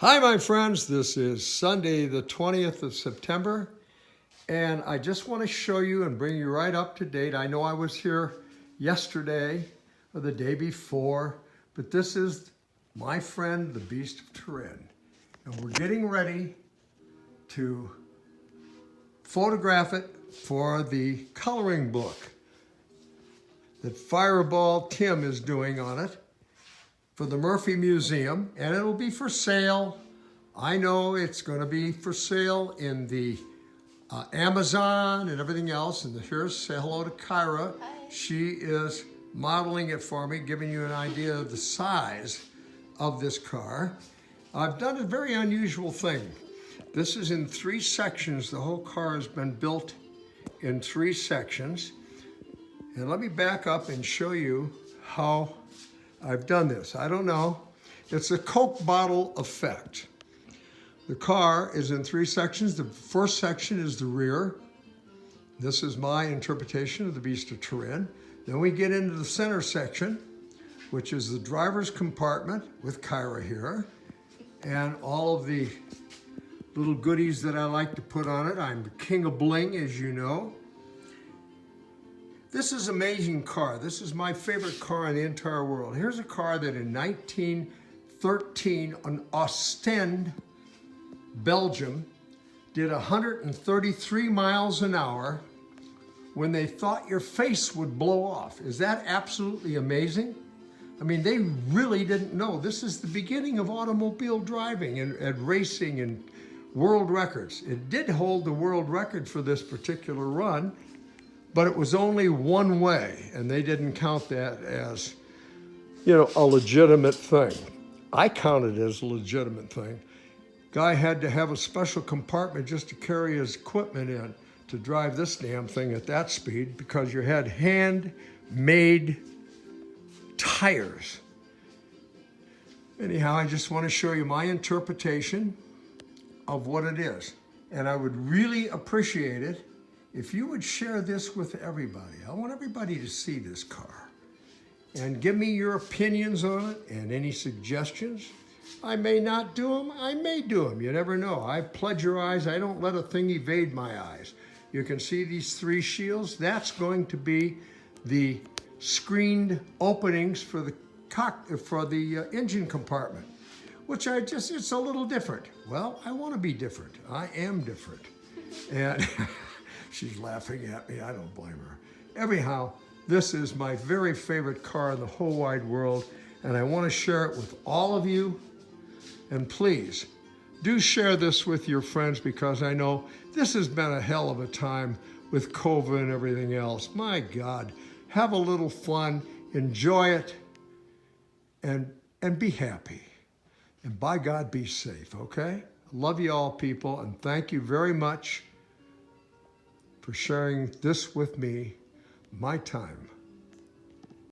Hi, my friends. This is Sunday, the 20th of September, and I just want to show you and bring you right up to date. I know I was here yesterday or the day before, but this is my friend, the Beast of Turin, and we're getting ready to photograph it for the coloring book that Fireball Tim is doing on it for the Murphy Museum, and it'll be for sale. I know it's going to be for sale in the Amazon and everything else. And here's, say hello to Kyra. Hi. She is modeling it for me, giving you an idea of the size of this car. I've done a very unusual thing. This is in 3 sections. The whole car has been built in 3 sections. And let me back up and show you how I've done this. I don't know. It's a Coke bottle effect. The car is in 3 sections. The first section is the rear. This is my interpretation of the Beast of Turin. Then we get into the center section, which is the driver's compartment with Kyra here, and all of the little goodies that I like to put on it. I'm the king of bling, as you know. This is an amazing car. This is my favorite car in the entire world. Here's a car that in 1913 on Ostend, Belgium, did 133 miles an hour when they thought your face would blow off. Is that absolutely amazing? I mean, they really didn't know. This is the beginning of automobile driving and racing and world records. It did hold the world record for this particular run, but it was only one way, and they didn't count that as, a legitimate thing. I count it as a legitimate thing. Guy had to have a special compartment just to carry his equipment in to drive this damn thing at that speed, because you had handmade tires. Anyhow, I just want to show you my interpretation of what it is. And I would really appreciate it if you would share this with everybody. I want everybody to see this car. And give me your opinions on it and any suggestions. I may not do them, I may do them. You never know. I pledge your eyes. I don't let a thing evade my eyes. You can see these 3 shields. That's going to be the screened openings for the engine compartment, which it's a little different. Well, I want to be different. I am different. And she's laughing at me. I don't blame her. Anyhow, this is my very favorite car in the whole wide world, and I want to share it with all of you. And please, do share this with your friends, because I know this has been a hell of a time with COVID and everything else. My God, have a little fun, enjoy it, and be happy. And by God, be safe, okay? Love you all, people, and thank you very much for sharing this with me, my time.